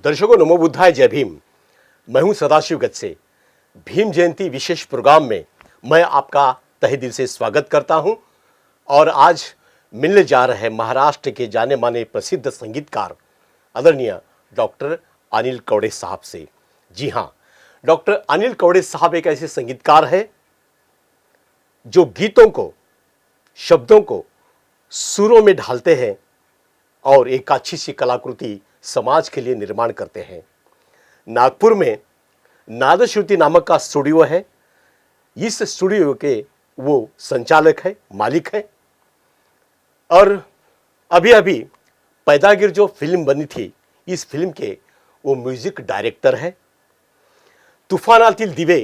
दर्शकों, नमो बुद्धाय, जय भीम। मैं हूं सदाशिव गज से। भीम जयंती विशेष प्रोग्राम में मैं आपका तहे दिल से स्वागत करता हूं और आज मिलने जा रहे हैं महाराष्ट्र के जाने माने प्रसिद्ध संगीतकार आदरणीय डॉक्टर अनिल कवड़े साहब से। जी हां, डॉक्टर अनिल कवड़े साहब एक ऐसे संगीतकार हैं जो गीतों को, शब्दों को सुरों में ढालते हैं और एक अच्छी सी कलाकृति समाज के लिए निर्माण करते हैं। नागपुर में नादश्रुति नामक का स्टूडियो है। इस स्टूडियो के वो संचालक है, मालिक है। और अभी अभी पैदागिर जो फिल्म बनी थी, इस फिल्म के वो म्यूजिक डायरेक्टर है। तूफानातील दिवे,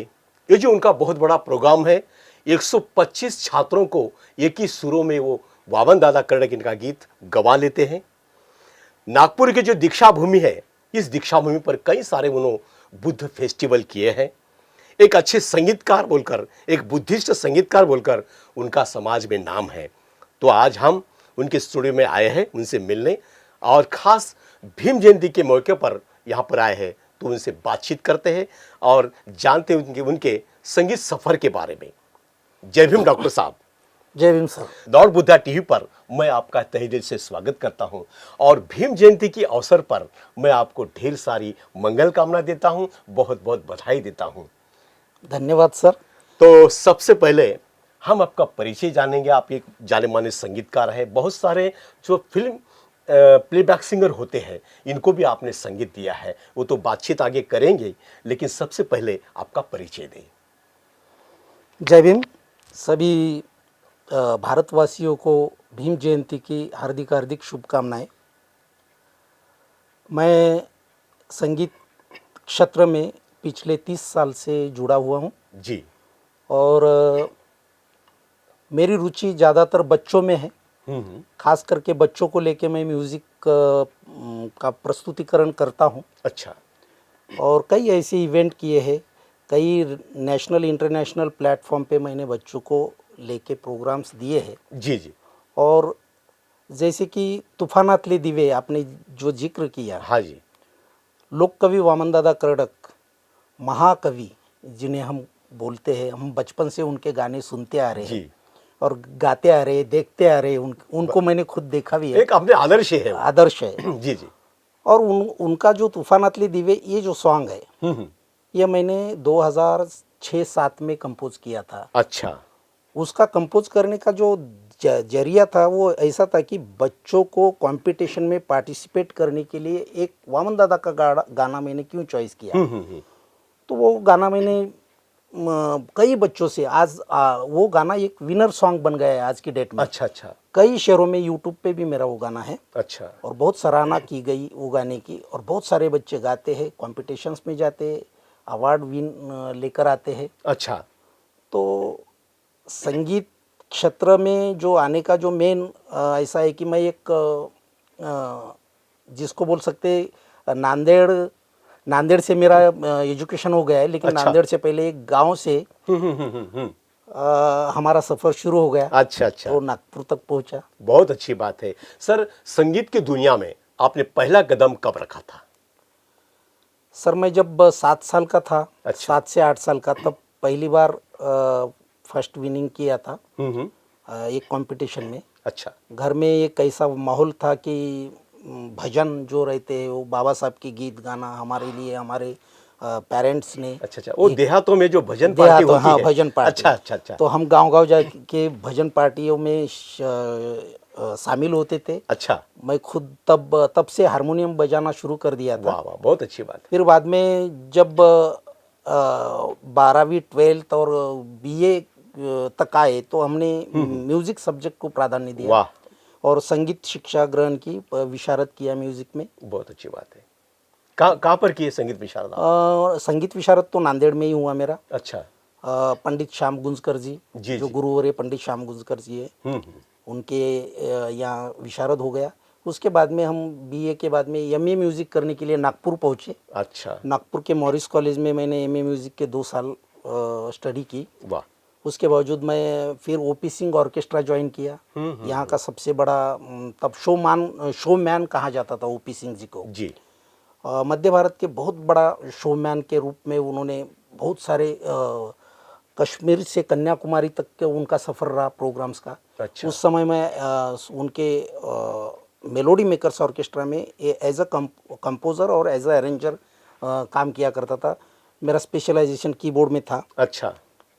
ये जो उनका बहुत बड़ा प्रोग्राम है, 125 छात्रों को एक ही सुरों में वो वामन दादा कर्णक इनका गीत गवा लेते हैं। नागपुर की जो दीक्षा भूमि है, इस दीक्षा भूमि पर कई सारे उन्होंने बुद्ध फेस्टिवल किए हैं। एक अच्छे संगीतकार बोलकर, एक बुद्धिस्ट संगीतकार बोलकर उनका समाज में नाम है। तो आज हम उनके स्टूडियो में आए हैं उनसे मिलने, और खास भीम जयंती के मौके पर यहाँ पर आए हैं, तो उनसे बातचीत करते हैं और जानते हैं उनके संगीत सफर के बारे में। जय भीम डॉक्टर साहब। जय भीम सर। दौड़ बुद्धा टीवी पर मैं आपका तहे दिल से स्वागत करता हूं और भीम जयंती के अवसर पर मैं आपको ढेर सारी मंगल कामना देता हूं, बहुत बहुत बधाई देता हूं। धन्यवाद सर। तो सबसे पहले हम आपका परिचय जानेंगे। आप एक जाने माने संगीतकार हैं। बहुत सारे जो फिल्म प्लेबैक सिंगर होते हैं, इनको भी आपने संगीत दिया है, वो तो बातचीत आगे करेंगे, लेकिन सबसे पहले आपका परिचय दें। जय भीम। सभी भारतवासियों को भीम जयंती की हार्दिक हार्दिक शुभकामनाएं। मैं संगीत क्षेत्र में पिछले 30 साल से जुड़ा हुआ हूं जी। और मेरी रुचि ज़्यादातर बच्चों में है। खास करके बच्चों को लेके मैं म्यूज़िक का प्रस्तुतिकरण करता हूं। अच्छा। और कई ऐसे इवेंट किए हैं, कई नेशनल इंटरनेशनल प्लेटफॉर्म पे मैंने बच्चों को लेके प्रोग्राम्स दिए हैं। जी जी। और जैसे कि तूफानातले दिवे आपने जो जिक्र किया, हाँ जी। लोक कवि वामन दादा कर्णक, महाकवि जिन्हें हम बोलते हैं, हम बचपन से उनके गाने सुनते आ रहे हैं और गाते आ रहे, देखते आ रहे। उनको मैंने खुद देखा भी है। एक अपने आदर्श है, आदर्श है। जी जी। और उनका जो तूफानातले दिवे, ये जो सॉन्ग है, ये मैंने 2006-07 में कंपोज किया था। अच्छा। उसका कंपोज करने का जो जरिया था वो ऐसा था कि बच्चों को कंपटीशन में पार्टिसिपेट करने के लिए एक वामन दादा का गाना मैंने क्यों चॉइस किया। तो वो गाना मैंने कई बच्चों से आज वो गाना एक विनर सॉन्ग बन गया है आज की डेट में। अच्छा अच्छा। कई शहरों में यूट्यूब पे भी मेरा वो गाना है। अच्छा। और बहुत सराहना की गई वो गाने की, और बहुत सारे बच्चे गाते हैं, कॉम्पिटिशन्स में जाते हैं, अवार्ड विन लेकर आते हैं। अच्छा। तो संगीत क्षेत्र में जो आने का जो मेन ऐसा है कि मैं एक जिसको बोल सकते, नांदेड़ से मेरा एजुकेशन हो गया है, लेकिन अच्छा। नांदेड़ से पहले एक गांव से हमारा सफ़र शुरू हो गया। अच्छा अच्छा। तो नागपुर तक पहुंचा। बहुत अच्छी बात है। सर, संगीत की दुनिया में आपने पहला कदम कब रखा था? सर, मैं जब 7 साल का था, अच्छा। 7 से 8 साल का, तब पहली बार फर्स्ट विनिंग किया था एक कंपटीशन में। अच्छा। घर में एक ऐसा माहौल था कि भजन जो रहते हैं, वो बाबा साहब की गीत गाना हमारे लिए, हमारे पेरेंट्स ने। अच्छा अच्छा। वो देहातों में जो भजन पार्टी होती हाँ, है। भजन पार्टी। अच्छा अच्छा अच्छा। तो हम गांव-गांव जाके भजन पार्टियों में शामिल होते थे। अच्छा। मैं खुद तब से हारमोनियम बजाना शुरू कर दिया था। वाह वाह, बहुत अच्छी बात है। फिर बाद में जब 12वीं 12th और बीए तक आए, तो हमने म्यूजिक सब्जेक्ट को प्राधान्य दिया। वाह। और संगीत शिक्षा ग्रहण की, विशारद किया म्यूजिक में। बहुत अच्छी बात है। कहाँ पर किए संगीत विशारद? संगीत विशारद तो नांदेड़ में ही हुआ मेरा। अच्छा। पंडित श्याम गुंजकर जी, जो गुरुवर्य पंडित श्याम गुंजकर जी है, उनके यहाँ विशारद हो गया। उसके बाद में हम बीए के बाद में एमए म्यूजिक करने के लिए नागपुर पहुँचे। अच्छा। नागपुर के मॉरिस कॉलेज में मैंने एमए म्यूजिक के 2 साल स्टडी की। वाह। उसके बावजूद मैं फिर ओपी सिंह ऑर्केस्ट्रा ज्वाइन किया। यहाँ का सबसे बड़ा तब शोमैन कहा जाता था ओपी सिंह जी को। जी। मध्य भारत के बहुत बड़ा शोमैन के रूप में उन्होंने बहुत सारे कश्मीर से कन्याकुमारी तक के उनका सफ़र रहा प्रोग्राम्स का। अच्छा। उस समय मैं उनके मेलोडी मेकर्स ऑर्केस्ट्रा में एज अ कंपोज़र और एज अ अरेंजर काम किया करता था। मेरा स्पेशलाइजेशन कीबोर्ड में था। अच्छा।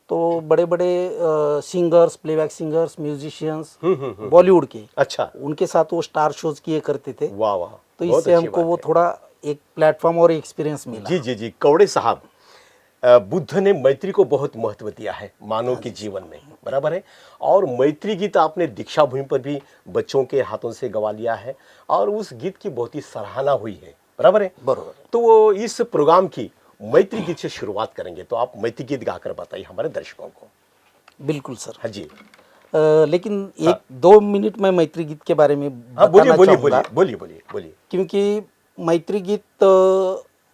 तो बड़े बड़े singers, playback singers, musicians Bollywood के, अच्छा। उनके साथ वो स्टार शोज किए करते थे। वाह वाह, तो बहुत इससे अच्छी हमको बात वो है। थोड़ा एक प्लेटफॉर्म और एक्सपीरियंस मिला। जी जी जी, कौड़े साहब, बुद्ध ने मैत्री को बहुत महत्व दिया है मानव के जीवन में, बराबर है। और मैत्री गीत आपने दीक्षा भूमि पर भी बच्चों के हाथों से गवा लिया है और उस गीत की बहुत ही सराहना हुई है, बराबर है। बरोबर। तो इस प्रोग्राम की मैत्री गीत से शुरुआत करेंगे, तो आप मैत्री गीत गाकर बताइए हमारे दर्शकों को। बिल्कुल सर। हाँ जी। लेकिन एक 2 मिनट मैं मैत्री गीत के बारे में हाँ, बोलिए बताना बोलिए चाहूँगा, बोलिए बोलिए बोलिए बोलिए। क्योंकि मैत्री गीत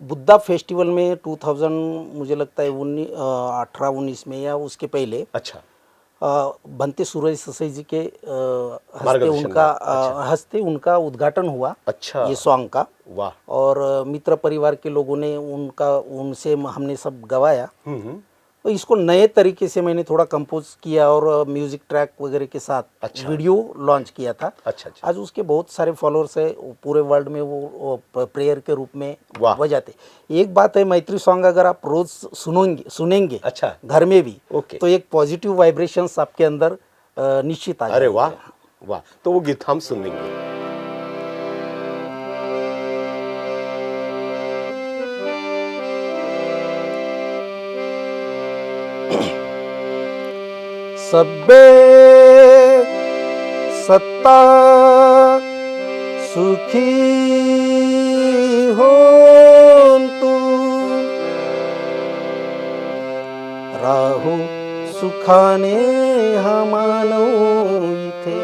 बुद्धा फेस्टिवल में 2000 मुझे लगता है 18-19 में या उसके पहले अच्छा। बनते सूरज ससाई जी के मार्गदर्शन में। अच्छा। हस्ते उनका उद्घाटन हुआ अच्छा। ये सॉन्ग का। वाह। और मित्र परिवार के लोगों ने उनसे हमने सब गवाया। तो इसको नए तरीके से मैंने थोड़ा कंपोज किया और म्यूजिक ट्रैक वगैरह के साथ अच्छा। वीडियो लॉन्च किया था। अच्छा अच्छा। आज उसके बहुत सारे फॉलोअर्स है पूरे वर्ल्ड में, वो प्रेयर के रूप में वाह। बजाते। एक बात है, मैत्री सॉन्ग अगर आप रोज सुनेंगे अच्छा। घर में भी, ओके। तो एक पॉजिटिव वाइब्रेशंस आपके अंदर निश्चित आ अरे जाएंगे। वाह वाह, तो वो गीत हम सुन लेंगे। सब्बे सत्ता सुखी होंतु, राहु सुखाने हा मानव इथे,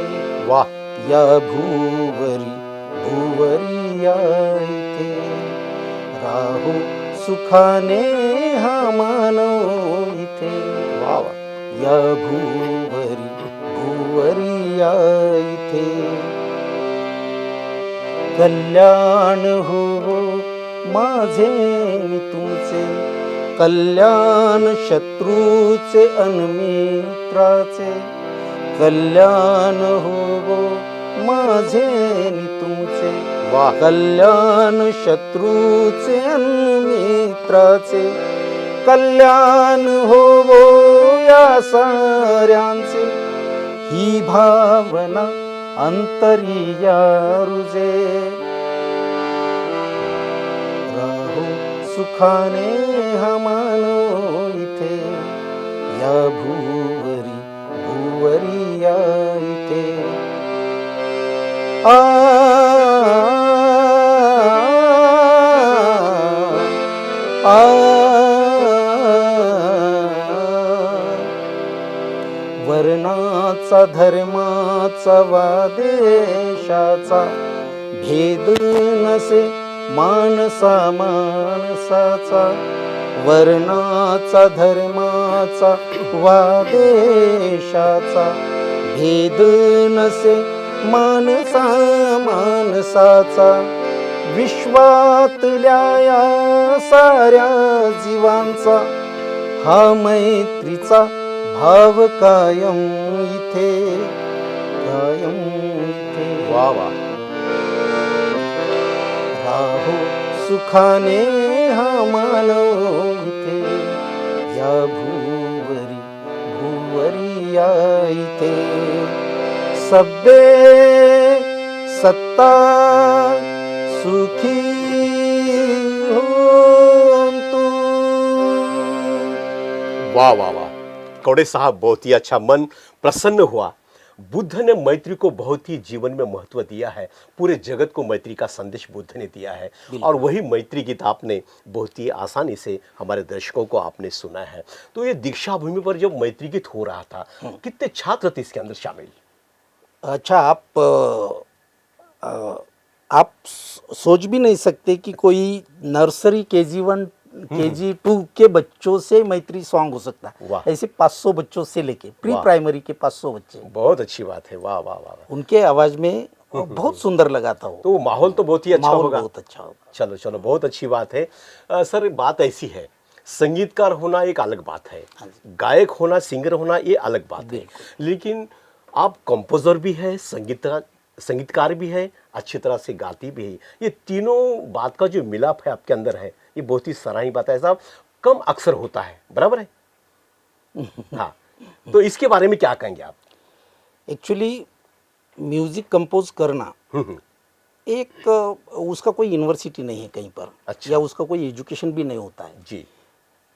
वाह। या भूवरी या इथे, राहु सुखाने हा मानव इथे, वाह वाह। या भूवरी या इथे, कल्याण हो माझे नि तुमचे, कल्याण शत्रूचे अन मित्राचे, कल्याण हो माझे नि तुमचे, वाह। कल्याण शत्रूचे अन मित्राचे, कल्याण होवो या साऱ्यांचे, ही भावना अंतरिया रुजे, राहो सुखाने हा मानव इथे, या भूवरी या इथे, वर्णाचा धर्माचा वादेशाचा भेद नसे मानसा मानसाचा, वर्णाचा धर्माचा वादेशाचा भेद नसे मानसा मानसाचा, विश्वातल्या या साऱ्या जीवांचा हा मैत्रीचा भाव कायम इथे, कायम इथे, वाह वाह। राहो सुखाने हा मानव इथे, या भूवरी या इथे, सब्बे सत्ता सुखी होंतु। वाह वाह वाह, कौड़े साहब, बहुत ही अच्छा, मन प्रसन्न हुआ। बुद्ध ने मैत्री को बहुत ही जीवन में महत्व दिया है, पूरे जगत को मैत्री का संदेश बुद्ध ने दिया है। और वही मैत्री गीत आपने बहुत ही आसानी से हमारे दर्शकों को आपने सुना है। तो ये दीक्षा भूमि पर जब मैत्री गीत हो रहा था, कितने छात्र थे इसके अंदर शामिल? अच्छा, आप सोच भी नहीं सकते कि कोई नर्सरी KG1 KG2 के बच्चों से मैत्री सॉन्ग हो सकता है। ऐसे 500 बच्चों से लेके प्री प्राइमरी के 500 बच्चे, बहुत अच्छी बात है। वाह वाह वाह। उनके आवाज़ में और बहुत सुंदर लगा था वो। तो माहौल तो बहुत ही अच्छा माहौल होगा। बहुत अच्छा होगा। चलो चलो, बहुत अच्छी बात है। सर, बात ऐसी है, संगीतकार होना एक अलग बात है, हाँ गायक होना, सिंगर होना ये अलग बात है, लेकिन आप कंपोजर भी है, संगीतकार भी है, अच्छी तरह से गाती भी है। ये तीनों बात का जो मिलाप है आपके अंदर है, ये बहुत ही सराहनीय बात है साहब। कम अक्सर होता है, बराबर है? हाँ, तो इसके बारे में क्या कहेंगे आप? एक्चुअली म्यूजिक कंपोज करना एक उसका कोई यूनिवर्सिटी नहीं है कहीं पर, अच्छा। या उसका कोई एजुकेशन भी नहीं होता है। जी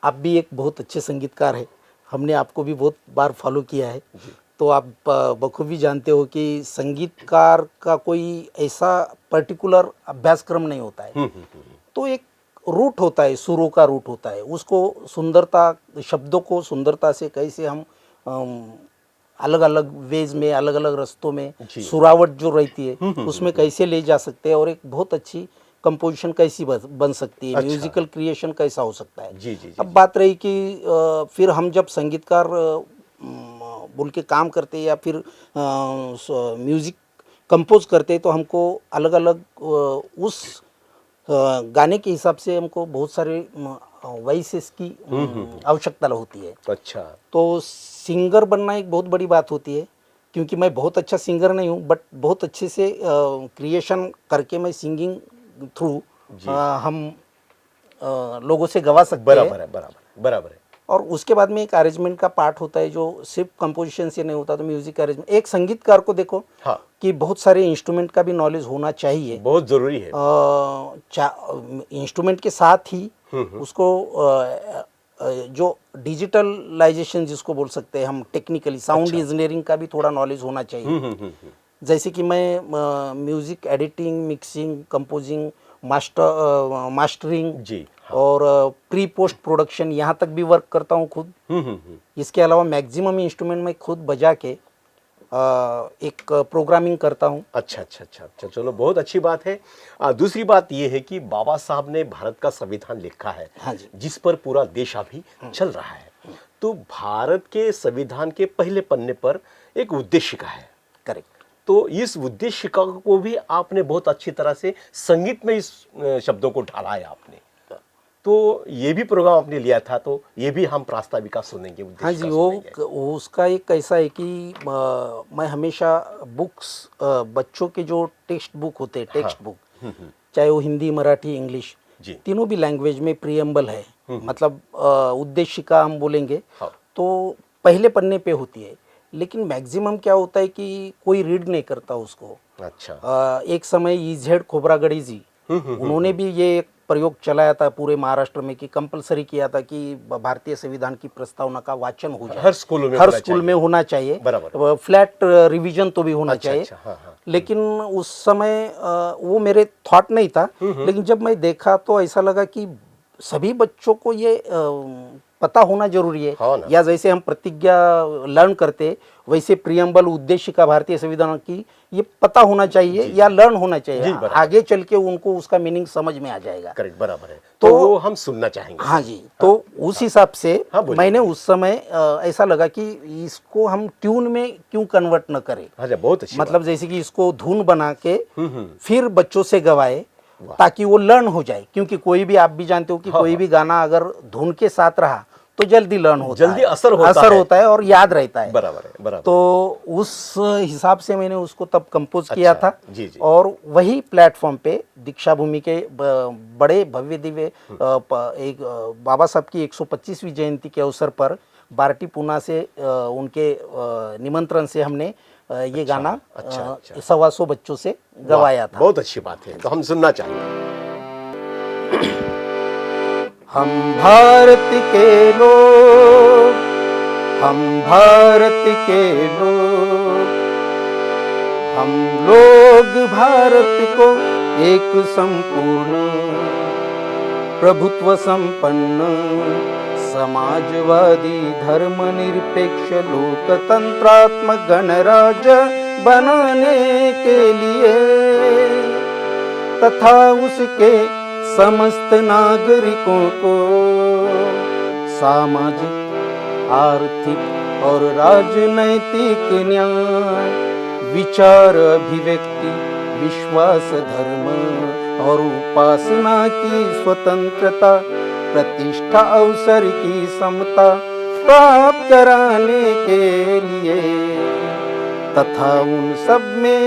आप भी एक बहुत अच्छे संगीतकार है, हमने आपको भी बहुत बार फॉलो किया है, तो आप बखूबी जानते हो कि संगीतकार का कोई ऐसा पर्टिकुलर अभ्यासक्रम नहीं होता है। तो एक रूट होता है, सुरों का रूट होता है, उसको सुंदरता, शब्दों को सुंदरता से कैसे हम अलग अलग वेज में, अलग अलग रास्तों में जी। सुरावट जो रहती है उसमें कैसे ले जा सकते हैं, और एक बहुत अच्छी कंपोजिशन कैसी बन सकती है, अच्छा। म्यूजिकल क्रिएशन कैसा हो सकता है। जी जी जी। अब बात रही कि फिर हम जब संगीतकार बोल के काम करते हैं या फिर म्यूजिक कंपोज करते हैं, तो हमको अलग अलग उस गाने के हिसाब से हमको बहुत सारे वॉइसेस की आवश्यकता होती है। अच्छा। तो सिंगर बनना एक बहुत बड़ी बात होती है, क्योंकि मैं बहुत अच्छा सिंगर नहीं हूँ, बट बहुत अच्छे से क्रिएशन करके मैं सिंगिंग थ्रू हम लोगों से गवा सकते हैं। बराबर है, बराबर बराबर है। और उसके बाद में एक अरेंजमेंट का पार्ट होता है, जो सिर्फ कंपोजिशन से नहीं होता, तो म्यूजिक अरेंजमेंट। एक संगीतकार को देखो हाँ, कि बहुत सारे इंस्ट्रूमेंट का भी नॉलेज होना चाहिए। बहुत जरूरी है। इंस्ट्रूमेंट के साथ ही उसको जो डिजिटलाइजेशन जिसको बोल सकते हैं हम टेक्निकली, साउंड इंजीनियरिंग का भी थोड़ा नॉलेज होना चाहिए। जैसे कि मैं music editing, mixing, composing, mastering जी और प्री पोस्ट प्रोडक्शन यहाँ तक भी वर्क करता हूँ खुद। इसके अलावा मैक्सिमम इंस्ट्रूमेंट मैं खुद बजा के एक प्रोग्रामिंग करता हूँ। अच्छा अच्छा अच्छा अच्छा, चलो बहुत अच्छी बात है। दूसरी बात यह है कि बाबा साहब ने भारत का संविधान लिखा है, हाँ जी। जिस पर पूरा देश अभी चल रहा है। तो भारत के संविधान के पहले पन्ने पर एक उद्देशिका है। करेक्ट। तो इस उद्देशिका को भी आपने बहुत अच्छी तरह से संगीत में इस शब्दों को ढाला है आपने। तो ये भी प्रोग्राम आपने लिया था, तो ये भी हम प्रास्ताविका सुनेंगे, हाँ जी, उद्देशिका वो उसका एक ऐसा है कि मैं हमेशा बुक्स, बच्चों के जो टेक्स्ट बुक होते हैं, टेक्स्ट बुक, चाहे वो हिंदी, मराठी, इंग्लिश, जी। तीनों भी लैंग्वेज में प्रियम्बल है, मतलब उद्देशिका हम बोलेंगे, हाँ। तो पहले पन्ने पे होती है। लेकिन मैक्सिमम क्या होता है कि कोई रीड नहीं करता उसको। अच्छा। एक समय इजेड खोबरागढ़ी जी, उन्होंने भी ये एक प्रयोग चलाया था पूरे महाराष्ट्र में, कि कंपलसरी किया था कि भारतीय संविधान की प्रस्तावना का वाचन हो जाए, हर स्कूल में हर होना स्कूल चाहिए। में होना चाहिए, बराबर। फ्लैट रिवीजन तो भी होना अच्छा, चाहिए। अच्छा, हाँ, हाँ। लेकिन उस समय वो मेरे थॉट नहीं था, लेकिन जब मैं देखा तो ऐसा लगा कि सभी बच्चों को ये पता होना जरूरी है। हाँ ना। या जैसे हम प्रतिज्ञा लर्न करते, वैसे प्रियम्बल, उद्देशिका भारतीय संविधान की, ये पता होना चाहिए या लर्न होना जी, चाहिए। बराबर। आगे चल के उनको उसका मीनिंग समझ में आ जाएगा। करेक्ट, बराबर है। तो वो हम सुनना चाहेंगे। हाँ जी, तो उस हिसाब से मैंने बोलिए। उस समय ऐसा लगा कि इसको हम ट्यून में क्यों कन्वर्ट न करें। अच्छा, बहुत अच्छी मतलब बात। जैसे कि इसको धुन बना के फिर बच्चों से गवाए, ताकि वो लर्न हो जाए। क्योंकि कोई भी, आप भी जानते हो कि कोई भी गाना अगर धुन के साथ रहा तो जल्दी लर्न होता है, जल्दी असर होता है और याद रहता है। बराबर है, बराबर। तो उस हिसाब से मैंने उसको तब कंपोज किया था। जी, जी। और वही प्लेटफॉर्म पे दीक्षा भूमि के बड़े भव्य दिव्य एक बाबा साहब की 125वीं जयंती के अवसर पर बार्टी पूना से उनके निमंत्रण से हमने ये गाना 125 बच्चों से गवाया था। बहुत अच्छी बात है, तो हम सुनना चाहेंगे। हम भारत के लोग, हम भारत के लोग, हम लोग भारत को एक संपूर्ण प्रभुत्व संपन्न समाजवादी धर्मनिरपेक्ष लोकतंत्रात्मक गणराज्य बनाने के लिए तथा उसके समस्त नागरिकों को सामाजिक, आर्थिक और राजनैतिक न्याय विचार अभिव्यक्ति विश्वास धर्म और उपासना की स्वतंत्रता प्रतिष्ठा अवसर की समता प्राप्त कराने के लिए तथा उन सब में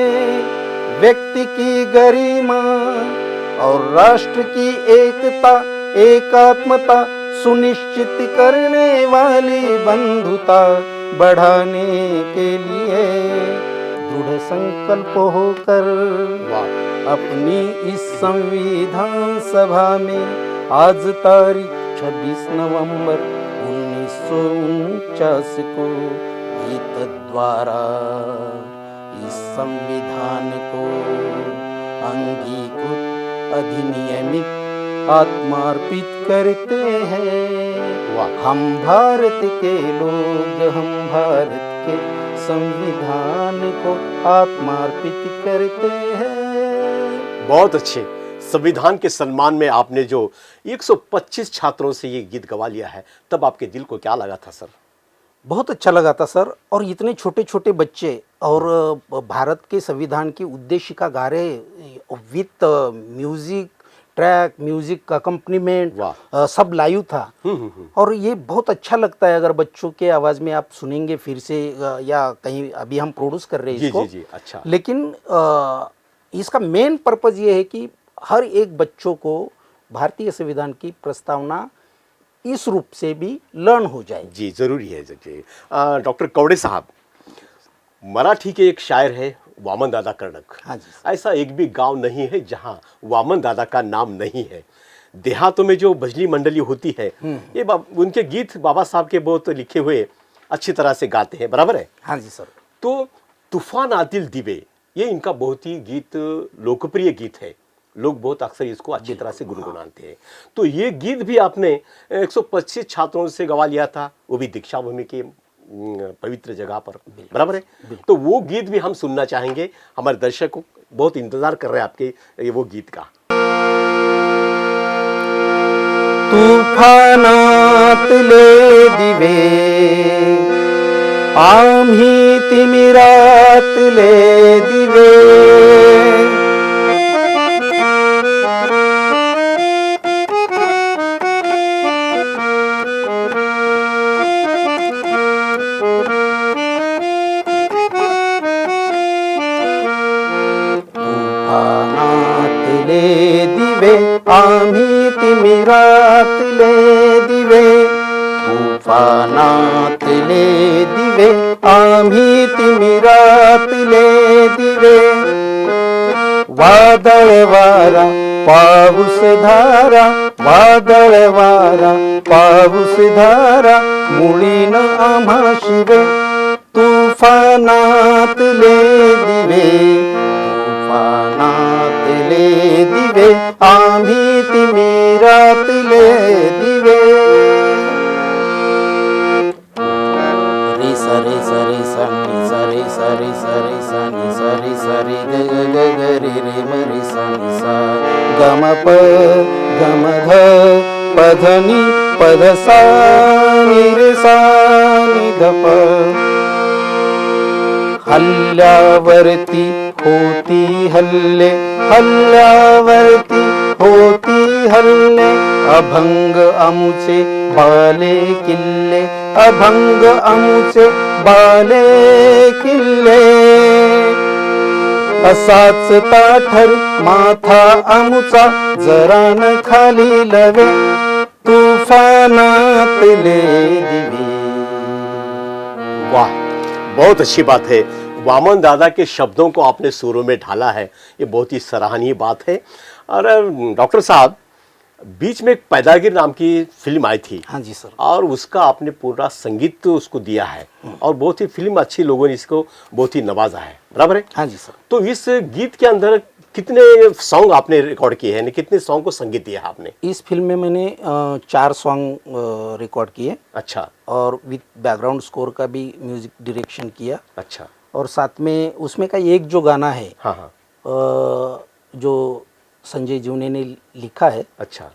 व्यक्ति की गरिमा और राष्ट्र की एकता एकात्मता सुनिश्चित करने वाली बंधुता बढ़ाने के लिए दृढ़ संकल्प होकर अपनी इस संविधान सभा में आज तारीख 26 नवंबर 1949 को गीत द्वारा इस संविधान को अंगीकृत अधिनियमित आत्मार्पित करते हैं। हम भारत के लोग हम भारत के संविधान को आत्मार्पित करते हैं। बहुत अच्छे। संविधान के सम्मान में आपने जो 125 छात्रों से ये गीत गवा लिया है, तब आपके दिल को क्या लगा था सर? बहुत अच्छा लगा था सर। और इतने छोटे छोटे बच्चे और भारत के संविधान की उद्देशिका गा रहे with music track music accompaniment सब लाइव था। और ये बहुत अच्छा लगता है अगर बच्चों के आवाज़ में आप सुनेंगे फिर से या कहीं अभी हम प्रोड्यूस कर रहे हैं इसको। जी, अच्छा। लेकिन इसका मेन पर्पज़ ये है कि हर एक बच्चों को भारतीय संविधान की प्रस्तावना इस रूप से भी लर्न हो जाए। जी, ज़रूरी है। डॉक्टर कवड़े साहब, मराठी के एक शायर है वामन दादा कर्णक। हाँ जी। ऐसा एक भी गांव नहीं है जहां वामन दादा का नाम नहीं है। देहातों में जो भजनी मंडली होती है, ये उनके गीत बाबा साहब के बहुत लिखे हुए अच्छी तरह से गाते हैं, बराबर है? हाँ जी सर। तो तूफान आतिल दिवे, ये इनका बहुत ही गीत लोकप्रिय गीत है। लोग बहुत अक्सर इसको अच्छी तरह से गुनगुनाते हैं। तो ये गीत भी आपने 125 छात्रों से गवा लिया था, वो भी दीक्षा भूमि के पवित्र जगह पर, बराबर है? तो वो गीत भी हम सुनना चाहेंगे। हमारे दर्शक बहुत इंतजार कर रहे हैं आपके वो गीत का। तूफानातले दिवे आम्ही तिमिरातले दिवे आम्ही तिमिरातले दिवे तूफानातले दिवे आम्ही तिमिरातले दिवे वादळ वारा पाऊस धारा वादळ वारा पाऊस धारा मुळीन आम्हा शिवे तूफानातले दिवे तूफानातले दिवे आम्ही तिमिरातले दिवे। रे सरे सरे सनी सरे सरे सरे सनी सरे सरे ग ग ग ग रे रे म रे सनी सा गम प गम ध पधनी पध सा नि रे सा नि ध प हल्ल्यावरती होती हल्ले हल्ल्यावरती होती हल्ले अभंग आमुचे बाले किल्ले अभंग आमुचे बाले किल्ले असाच ताठर माथा आमुचा जरान खाली लवे तूफानातले दिवे। वाह, बहुत अच्छी बात है। वामन दादा के शब्दों को आपने सुरों में ढाला है, ये बहुत ही सराहनीय बात है। और डॉक्टर साहब, बीच में एक पैदागिर नाम की फिल्म आई थी। हाँ जी सर। और उसका आपने पूरा संगीत तो उसको दिया है और बहुत ही फिल्म अच्छी, लोगों ने इसको बहुत ही नवाजा है, बराबर है? हाँ जी सर। तो इस गीत के अंदर कितने सॉन्ग आपने रिकॉर्ड किए हैं, कितने सॉन्ग को संगीत दिया आपने? इस फिल्म में मैंने 4 सॉन्ग रिकॉर्ड किए। अच्छा। और विद बैकग्राउंड स्कोर का भी म्यूजिक डायरेक्शन किया। अच्छा। और साथ में उसमें का एक जो गाना है, हाँ हाँ, जो संजय जीवने ने लिखा है, अच्छा,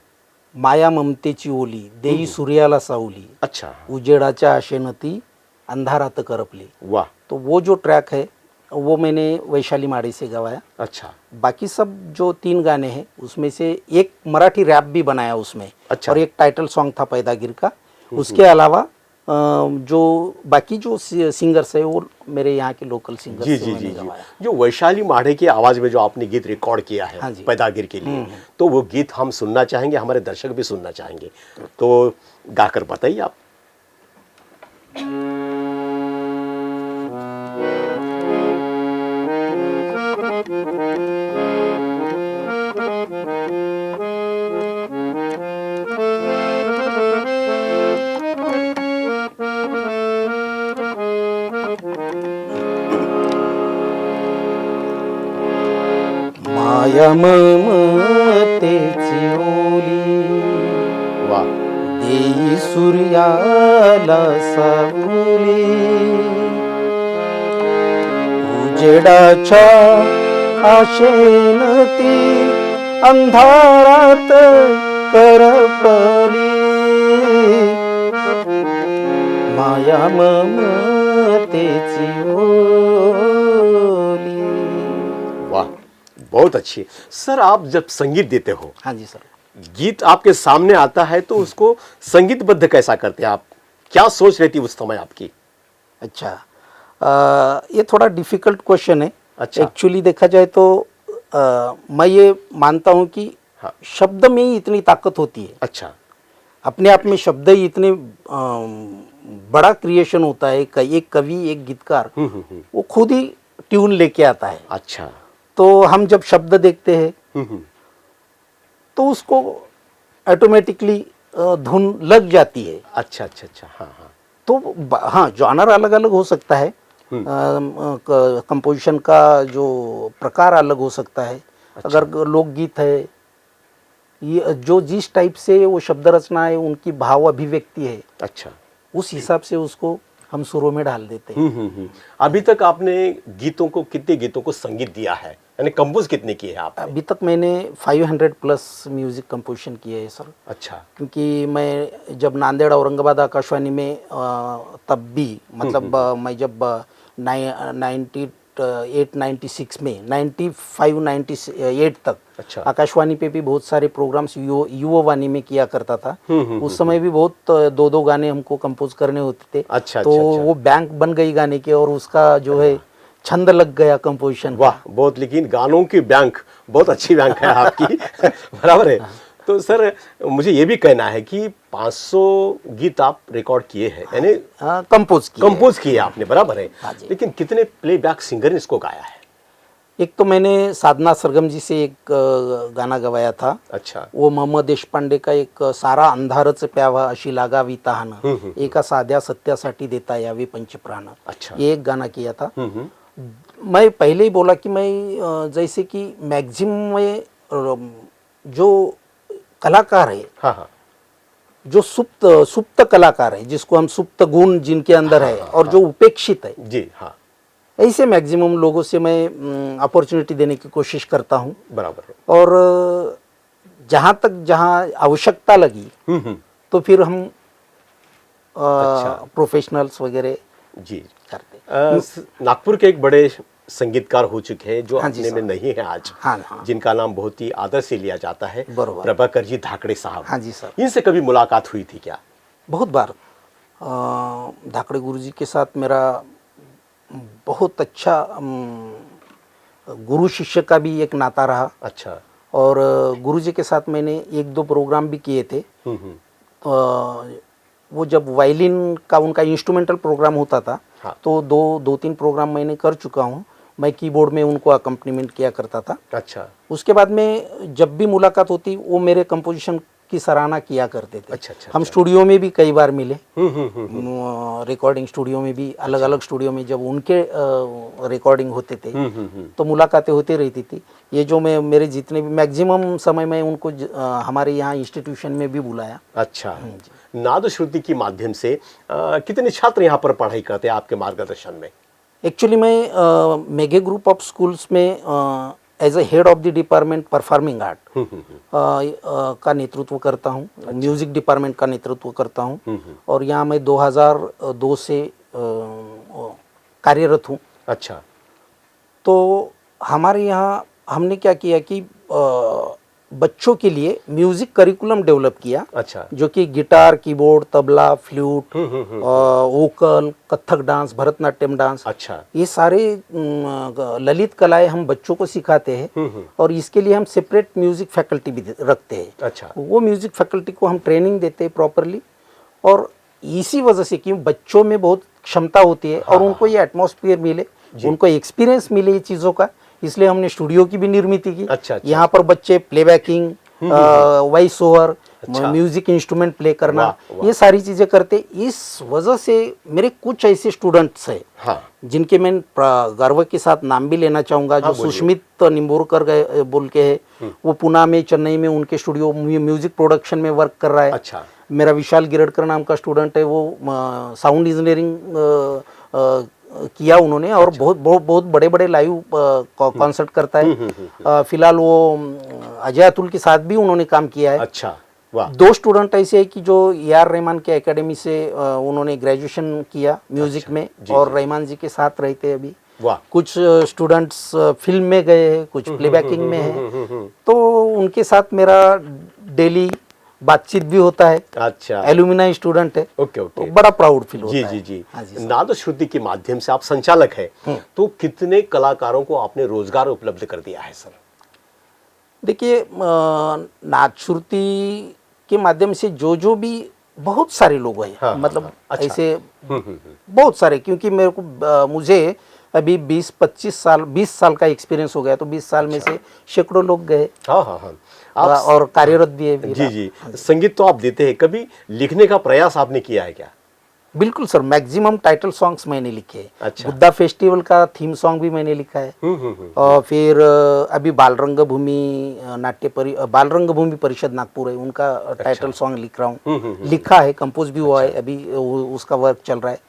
माया ममतेची ओली देई सूर्याला सावली, अच्छा, उजेडाच्या आशेनं ती अंधारात करपली। वाह। तो वो जो ट्रैक है वो मैंने वैशाली माड़ी से गवाया। अच्छा बाकी सब जो 3 गाने हैं उसमें से एक मराठी रैप भी बनाया उसमें। अच्छा। और एक टाइटल सॉन्ग था पैदागिर का। उसके अलावा जो बाकी जो सिंगर्स है वो मेरे यहाँ के लोकल सिंगर्स जी से जी मैंने जी जी, गवाया। जो वैशाली माढ़े की आवाज में जो आपने गीत रिकॉर्ड किया है हाँ जी। पैदागिर के लिए, तो वो गीत हम सुनना चाहेंगे, हमारे दर्शक भी सुनना चाहेंगे, तो गाकर बताइए आप। माया ममतेची ओली वाह देई सूर्याला सावली, उजेडाच्या आशेन ती अंधारात करपली, माया ममतेची ओली। वाह, बहुत अच्छी। सर आप जब संगीत देते हो, हाँ जी सर। गीत आपके सामने आता है तो उसको संगीतबद्ध कैसा करते हैं आप, क्या सोच रहती है उस समय आपकी? अच्छा, ये थोड़ा डिफिकल्ट क्वेश्चन है। अच्छा। एक्चुअली देखा जाए तो मैं ये मानता हूँ कि हाँ। शब्द में ही इतनी ताकत होती है। अच्छा अपने आप में शब्द ही इतने बड़ा क्रिएशन होता है। एक कवि, एक गीतकार वो खुद ही ट्यून लेके आता है। अच्छा। तो हम जब शब्द देखते हैं तो उसको ऑटोमेटिकली धुन लग जाती है। अच्छा अच्छा अच्छा, हाँ हाँ। तो हाँ, जॉनर अलग अलग हो सकता है, कंपोजिशन का जो प्रकार अलग हो सकता है। अच्छा। अगर लोकगीत है, ये जो जिस टाइप से वो शब्द रचना है, उनकी भाव अभिव्यक्ति है, अच्छा। उस हिसाब से उसको हम सुरों में डाल देते हैं। अभी तक आपने गीतों को, कितने गीतों को संगीत दिया है, यानी कंपोज कितने किए हैं आपने? अभी तक मैंने 500 प्लस म्यूजिक कंपोजिशन किए हैं सर। अच्छा। क्योंकि मैं जब नांदेड़ औरंगाबाद आकाशवाणी में तब भी मतलब मैं जब 98-96 में 95-98 तक अच्छा। आकाशवाणी पे भी बहुत सारे प्रोग्राम्स युवावाणी में किया करता था। उस समय भी बहुत 2-2 गाने हमको कंपोज करने होते थे। अच्छा, तो अच्छा, अच्छा। वो बैंक बन गई गाने के और उसका जो है छंद लग गया कंपोजिशन का। वाह, बहुत, लेकिन गानों की बैंक बहुत अच्छी बैंक है आपकी। बराबर है। तो सर मुझे ये भी कहना है कि 500 गीत आप रिकॉर्ड किए हैं, यानी कंपोज किए आपने, बराबर है। लेकिन कितने प्लेबैक सिंगर ने इसको गाया है? एक तो मैंने साधना सरगम जी से एक गाना गवाया था। अच्छा। वो मोहम्मद देशपांडे का एक सारा अंधारच प्यावा अशी लागावी तहान, एका साध्या सत्यासाठी देता यावे पंचप्राण, अच्छा। ये एक गाना किया था। मैं पहले ही बोला कि मैं जैसे कि मैक्सिमम में जो कलाकार है, हाँ हाँ, जो सुप्त कलाकार है, जिसको हम सुप्त गुण जिनके अंदर है और जो उपेक्षित है, जी हाँ, ऐसे मैक्सिमम लोगों से मैं अपॉर्चुनिटी देने की कोशिश करता हूँ। बराबर है। और जहाँ आवश्यकता लगी तो फिर हम प्रोफेशनल्स वगैरह जी करते। नागपुर के एक बड़े संगीतकार हो चुके हैं जो हाँ जी अपने में साहब। नहीं है आज, हाँ हाँ, जिनका नाम बहुत ही आदर से लिया जाता है, बरोबर। प्रभाकर जी धाकड़े साहब। हाँ जी सर। इनसे कभी मुलाकात हुई थी क्या? बहुत बार धाकड़े गुरुजी के साथ मेरा बहुत अच्छा गुरु शिष्य का भी एक नाता रहा। अच्छा। और गुरुजी के साथ मैंने 1-2 प्रोग्राम भी किए थे। वो जब वायलिन का उनका इंस्ट्रूमेंटल प्रोग्राम होता था, हाँ। तो 2-3 प्रोग्राम मैंने कर चुका हूँ। मैं कीबोर्ड में उनको अकम्पनीमेंट किया करता था। अच्छा। उसके बाद में जब भी मुलाकात होती, वो मेरे कंपोजिशन की सराहना किया करते थे। अच्छा, अच्छा, हम अच्छा। स्टूडियो में भी कई बार मिले, रिकॉर्डिंग स्टूडियो में भी, अलग अलग स्टूडियो में जब उनके रिकॉर्डिंग होते थे तो मुलाकातें होती रहती थी। ये जो मैं मेरे जितने भी मैक्सिमम समय में उनको हमारे यहाँ इंस्टीट्यूशन में भी बुलाया। अच्छा। नाद श्रुति के माध्यम से कितने छात्र यहाँ पर पढ़ाई करते हैं आपके मार्गदर्शन में? एक्चुअली मैं मेघे ग्रुप ऑफ स्कूल्स में as a head of the department performing art का नेतृत्व करता हूँ। म्यूजिक डिपार्टमेंट का नेतृत्व करता हूँ और यहाँ मैं 2002 से कार्यरत हूँ। अच्छा। तो हमारे यहाँ हमने क्या किया कि बच्चों के लिए म्यूजिक करिकुलम डेवलप किया, अच्छा। जो कि guitar, keyboard, tabla, flute, vocal, Kathak dance, Bharatanatyam dance, अच्छा। ये सारे ललित कलाएं हम बच्चों को सिखाते हैं। और इसके लिए हम सेपरेट म्यूजिक फैकल्टी भी रखते हैं। अच्छा। वो म्यूजिक फैकल्टी को हम ट्रेनिंग देते हैं प्रॉपरली। और इसी वजह से कि बच्चों में बहुत क्षमता होती है और उनको ये एटमॉस्फेयर मिले, उनको एक्सपीरियंस मिले ये चीज़ों का, इसलिए हमने स्टूडियो की भी निर्मित की। अच्छा। यहाँ पर बच्चे playbacking, voice over, music instrument play करना, ये सारी चीजें करते। इस वजह से मेरे कुछ ऐसे स्टूडेंट्स हैं, हाँ, जिनके मैं गर्व के साथ नाम भी लेना चाहूँगा। जो सुष्मित निम्बोरकर गए बोल के है, वो पुणे में, चेन्नई में उनके स्टूडियो म्यूजिक प्रोडक्शन में वर्क कर रहा है। अच्छा। मेरा विशाल गिरडकर नाम का स्टूडेंट है, वो साउंड इंजीनियरिंग किया उन्होंने और बहुत बड़े बड़े लाइव कॉन्सर्ट करता है। फिलहाल वो अजय अतुल के साथ भी उन्होंने काम किया है। अच्छा, वाह। 2 स्टूडेंट ऐसे है कि जो AR रहमान के एकेडमी से उन्होंने ग्रेजुएशन किया म्यूजिक में, और रहमान जी के साथ रहते हैं अभी। वाह। कुछ स्टूडेंट्स फिल्म में गए हैं, कुछ प्लेबैकिंग में है, तो उनके साथ मेरा डेली बातचीत भी होता है। अच्छा। एलुमिनाई स्टूडेंट है। ओके। तो बड़ा प्राउड फील होता है। जी जी हाँ जी। नाद श्रुति के माध्यम से आप संचालक हैं, तो कितने कलाकारों को आपने रोजगार उपलब्ध कर दिया है सर? देखिए, नाद श्रुति के माध्यम से जो भी बहुत सारे लोग हैं, हाँ, मतलब हाँ, अच्छा। ऐसे बहुत सारे, क्योंकि मेरे को मुझे अभी 20-25 साल 20 साल का एक्सपीरियंस हो गया, तो 20 साल में से सैकड़ों लोग गए। हाँ हाँ हाँ। और कार्यरत भी है। जी जी। संगीत तो आप देते हैं, कभी लिखने का प्रयास आपने किया है क्या? बिल्कुल सर, मैक्सिमम टाइटल सॉन्ग्स मैंने लिखे हैं। अच्छा। बुद्धा फेस्टिवल का थीम सॉन्ग भी मैंने लिखा है। और फिर अभी बालरंग भूमि परिषद नागपुर है, उनका टाइटल सॉन्ग लिख रहा हूँ। लिखा है, कंपोज भी हुआ है, अभी उसका वर्क चल रहा है।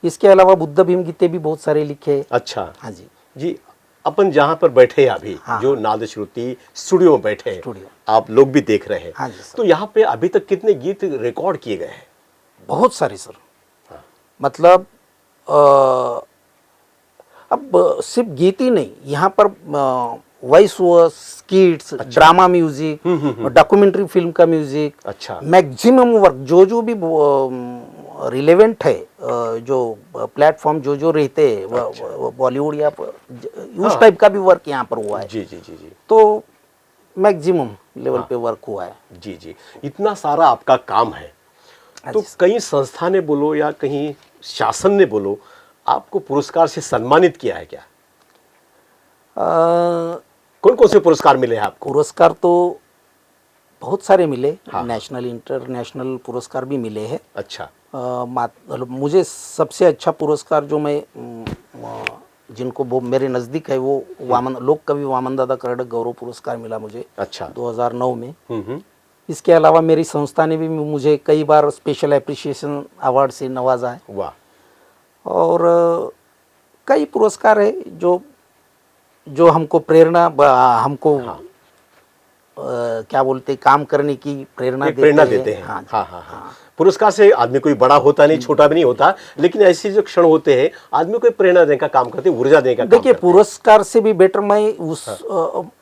इसके अलावा बुद्ध भीम गीते भी बहुत सारे लिखे हैं। अच्छा। हाँ जी जी। अपन जहाँ पर बैठे हैं अभी, हाँ, जो नाद श्रुति स्टूडियो में बैठे हैं, स्टूडियो, आप लोग भी देख रहे हैं। हाँ जी सर। तो यहाँ पे अभी तक कितने गीत रिकॉर्ड किए गए हैं? बहुत सारे सर। मतलब अब सिर्फ गीत ही नहीं, यहाँ पर voice over, स्किट्स, drama music, documentary film का म्यूजिक, अच्छा। मैक्सिमम वर्क जो भी रिलेवेंट है, जो प्लेटफॉर्म जो रहते हैं, बॉलीवुड या उस टाइप का भी वर्क यहाँ पर हुआ है। जी जी जी जी। तो मैक्सिमम लेवल पे वर्क हुआ है। जी जी। इतना सारा आपका काम है, तो कहीं संस्था ने बोलो या कहीं शासन ने बोलो, आपको पुरस्कार से सम्मानित किया है क्या? कौन कौन से पुरस्कार मिले हैं आपको? पुरस्कार तो बहुत सारे मिले। नेशनल इंटरनेशनल पुरस्कार भी मिले हैं। अच्छा। मुझे सबसे अच्छा पुरस्कार जो मैं जिनको वो मेरे नज़दीक है, वो लोक कवि वामन दादा कर्डक गौरव पुरस्कार मिला मुझे। अच्छा। 2009 में। इसके अलावा मेरी संस्था ने भी मुझे कई बार स्पेशल एप्रिसिएशन अवार्ड से नवाजा है। वाह। और कई पुरस्कार है जो हमको प्रेरणा, हमको क्या बोलते, काम करने की प्रेरणा देते हैं। हाँ हाँ हाँ हाँ। पुरस्कार से आदमी कोई बड़ा होता नहीं, छोटा भी नहीं होता, लेकिन ऐसे जो क्षण होते हैं, आदमी को प्रेरणा देने का काम करते हैं, ऊर्जा देने का काम करते हैं। देखिए, पुरस्कार से भी बेटर मैं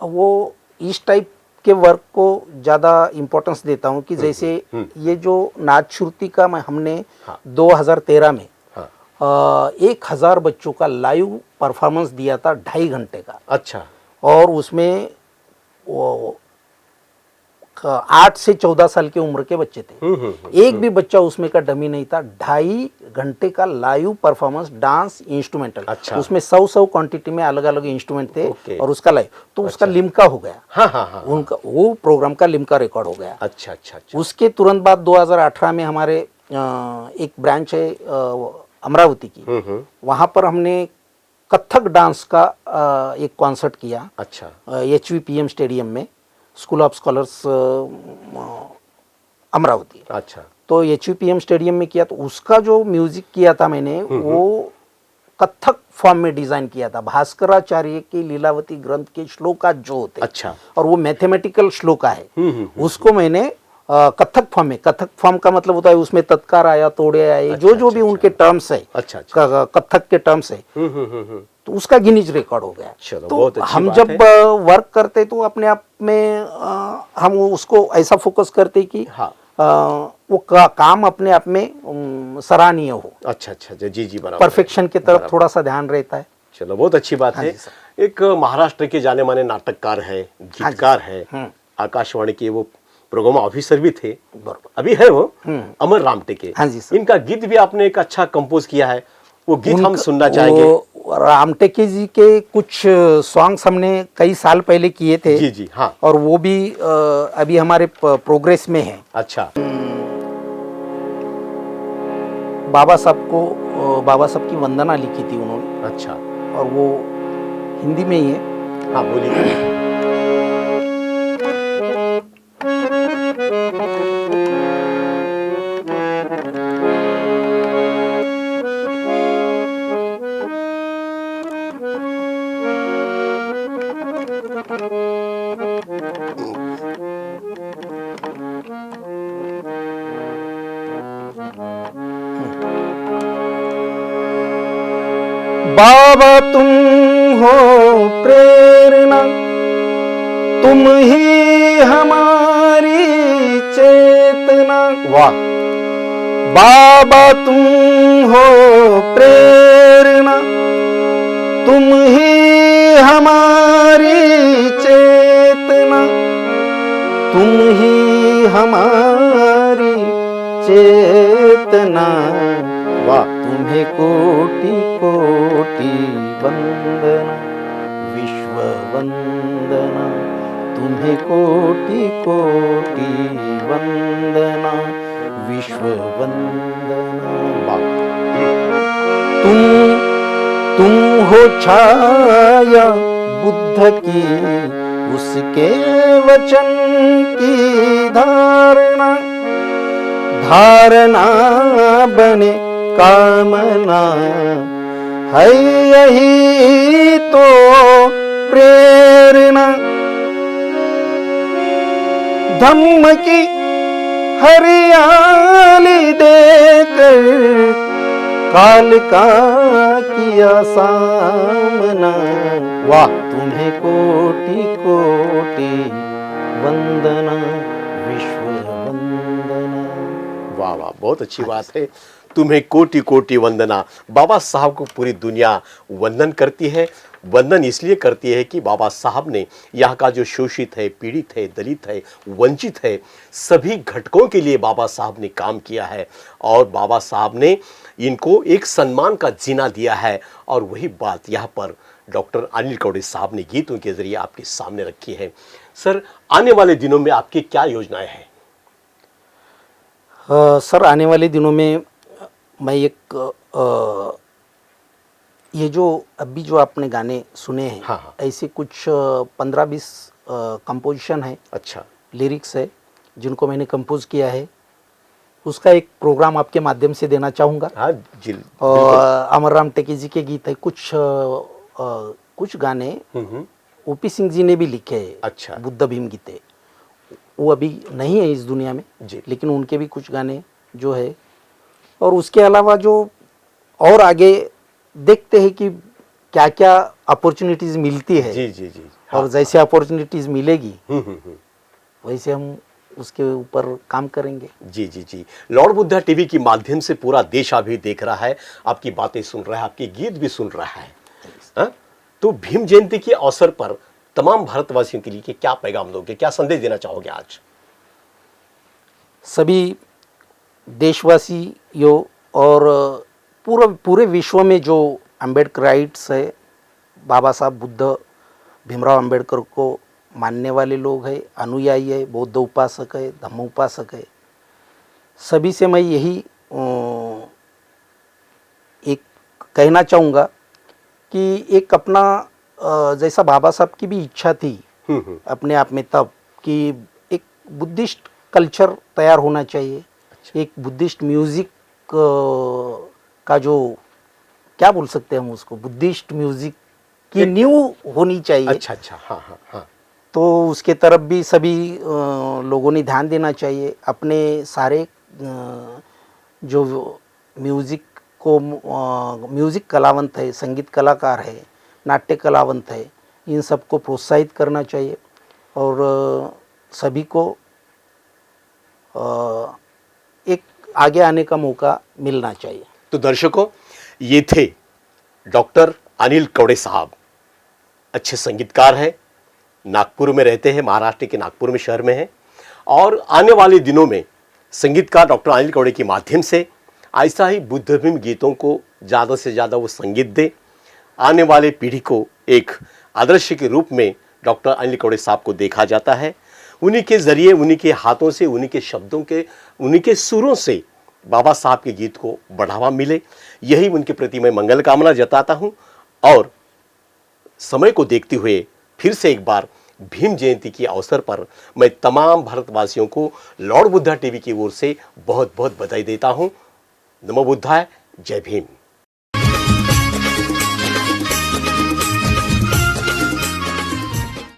वो इस टाइप के वर्क को ज़्यादा इम्पोर्टेंस देता हूँ कि जैसे ये जो नाद श्रुति का हमने 2013 में 1000 बच्चों का लाइव परफॉर्मेंस दिया था, 2.5 घंटे का। अच्छा। और उसमें 8 से 14 साल की उम्र के बच्चे थे। एक भी बच्चा उसमें का डमी नहीं था। 2.5 घंटे का लाइव परफॉर्मेंस, डांस, इंस्ट्रूमेंटल। अच्छा। उसमें 100 क्वांटिटी में अलग अलग इंस्ट्रूमेंट थे। और उसका लाइव तो उसका लिम्का हो गया। हाँ हाँ हाँ। उनका वो प्रोग्राम का लिम्का रिकॉर्ड हो गया। अच्छा अच्छा अच्छा। उसके तुरंत बाद 2018 में हमारे एक ब्रांच है अमरावती की, वहाँ पर हमने कथक डांस का एक कॉन्सर्ट किया। अच्छा। HVPM स्टेडियम में, स्कूल ऑफ स्कॉलर्स अमरावती। अच्छा। तो HVPM स्टेडियम में किया, तो उसका जो म्यूजिक किया था मैंने, वो कथक फॉर्म में डिजाइन किया था। भास्कराचार्य के लीलावती ग्रंथ के श्लोका जो होते। अच्छा। और वो मैथमेटिकल श्लोका है, उसको मैंने कथक फॉर्म का मतलब होता है उसमें तत्कार आया, तोड़े आए, अच्छा, जो भी अच्छा, उनके टर्म्स है, अच्छा अच्छा कथक के टर्म्स है, तो उसका गिनीज रिकॉर्ड हो गया। चलो, तो बहुत अच्छी हम बात जब है। वर्क करते तो अपने आप में हम उसको ऐसा फोकस करते कि हाँ। वो काम अपने आप में सराहनीय हो, अच्छा अच्छा अच्छा, जी जी, बराबर है। परफेक्शन की तरफ बराबर। थोड़ा सा ध्यान रहता है। चलो, बहुत अच्छी बात हाँ है। जी सर। एक महाराष्ट्र के जाने माने नाटककार है, हाँ जी गीतकार सर। है, आकाशवाणी के वो प्रोग्राम ऑफिसर भी थे, बराबर। अभी है वो, अमर रामटे के। हाँ जी सर। इनका गीत भी आपने एक अच्छा कंपोज किया है, वो गीत हम उनका सुनना चाहेंगे। वो रामटेके जी के कुछ सॉन्ग्स हमने कई साल पहले किए थे, जी जी, हाँ। और वो भी अभी हमारे प्रोग्रेस में है। अच्छा। बाबा साहब की वंदना लिखी थी उन्होंने, अच्छा। और वो हिंदी में ही है। हाँ, बोलिए। बाबा तुम हो प्रेरणा, तुम ही हमारी चेतना। वाह। बाबा तुम हो प्रेरणा, तुम ही हमारी चेतना, तुम ही हमारी चेतना। वाह। तुम्हें कोटि कोटि वंदना, विश्व वंदना। तुम्हें कोटि कोटि वंदना, विश्व वंदना। वाह। तुम हो छाया बुद्ध की, उसके वचन की धारणा, धारणा बने कामना, है यही तो प्रेरणा। धम्म की हरियाली देकर काल का किया सामना। वाह। तुम्हें कोटि कोटि वंदना, विश्व वंदना। वाह वाह, बहुत अच्छी बात है। तुम्हें कोटि कोटि वंदना। बाबा साहब को पूरी दुनिया वंदन करती है। वंदन इसलिए करती है कि बाबा साहब ने यहाँ का जो शोषित है, पीड़ित है, दलित है, वंचित है, सभी घटकों के लिए बाबा साहब ने काम किया है, और बाबा साहब ने इनको एक सम्मान का जीना दिया है। और वही बात यहाँ पर डॉक्टर अनिल कौड़े साहब ने गीतों के जरिए आपके सामने रखी है। सर, आने वाले दिनों में आपकी क्या योजनाएं हैं? सर, आने वाले दिनों में मैं ये जो अभी जो आपने गाने सुने हैं, हाँ, हाँ। ऐसे कुछ 15-20 कंपोजिशन है, अच्छा। लिरिक्स है, जिनको मैंने कंपोज किया है। उसका एक प्रोग्राम आपके माध्यम से देना चाहूँगा। हाँ जी, और बिल्कुल। अमर राम टेके जी के गीत है, कुछ गाने ओपी सिंह जी ने भी लिखे हैं। अच्छा। बुद्ध भीम गीते, वो अभी नहीं है इस दुनिया में जी। लेकिन उनके भी कुछ गाने जो है। और उसके अलावा जो और आगे देखते हैं कि क्या क्या अपॉर्चुनिटीज़ मिलती है। जी जी जी। और जैसे अपॉर्चुनिटीज़ मिलेगी हम्म। वैसे हम उसके ऊपर काम करेंगे। जी जी जी। लॉर्ड बुद्धा टीवी के माध्यम से पूरा देश अभी देख रहा है, आपकी बातें सुन रहा है, आपके गीत भी सुन रहा है। हाँ? तो भीम जयंती के अवसर पर तमाम भारतवासियों के लिए क्या पैगाम दोगे, क्या संदेश देना चाहोगे आज? सभी देशवासियों और पूरे विश्व में जो अम्बेडकराइट्स है, बाबा साहब बुद्ध भीमराव अम्बेडकर को मानने वाले लोग हैं, अनुयायी है, बौद्ध उपासक है, धम्म उपासक है, सभी से मैं यही एक कहना चाहूँगा कि एक अपना जैसा बाबा साहब की भी इच्छा थी अपने आप में तब, कि एक बुद्धिस्ट कल्चर तैयार होना चाहिए। अच्छा। एक बुद्धिस्ट म्यूज़िक का जो क्या बोल सकते हैं हम उसको, बुद्धिस्ट म्यूज़िक की न्यू होनी चाहिए। अच्छा अच्छा, हाँ हाँ हाँ। तो उसके तरफ भी सभी लोगों ने ध्यान देना चाहिए। अपने सारे जो म्यूज़िक को म्यूज़िक कलावंत है, संगीत कलाकार है, नाट्य कलावंत है, इन सबको प्रोत्साहित करना चाहिए और सभी को एक आगे आने का मौका मिलना चाहिए। तो दर्शकों, ये थे डॉक्टर अनिल कौड़े साहब। अच्छे संगीतकार हैं, नागपुर में रहते हैं, महाराष्ट्र के नागपुर में शहर में हैं और आने वाले दिनों में संगीतकार डॉक्टर अनिल कौड़े के माध्यम से ऐसा ही बुद्धभिम गीतों को ज़्यादा से ज़्यादा वो संगीत दे, आने वाले पीढ़ी को एक आदर्श के रूप में डॉक्टर अनिल कौड़े साहब को देखा जाता है। उन्हीं के ज़रिए, उन्हीं के हाथों से, उन्हीं के शब्दों के, उन्हीं के सुरों से बाबा साहब के गीत को बढ़ावा मिले, यही उनके प्रति मैं मंगल कामना जताता हूँ। और समय को देखते हुए फिर से एक बार भीम जयंती के अवसर पर मैं तमाम भारतवासियों को लॉर्ड बुद्धा टीवी की ओर से बहुत बहुत बधाई देता हूँ। नमो बुद्धाय, जय भीम।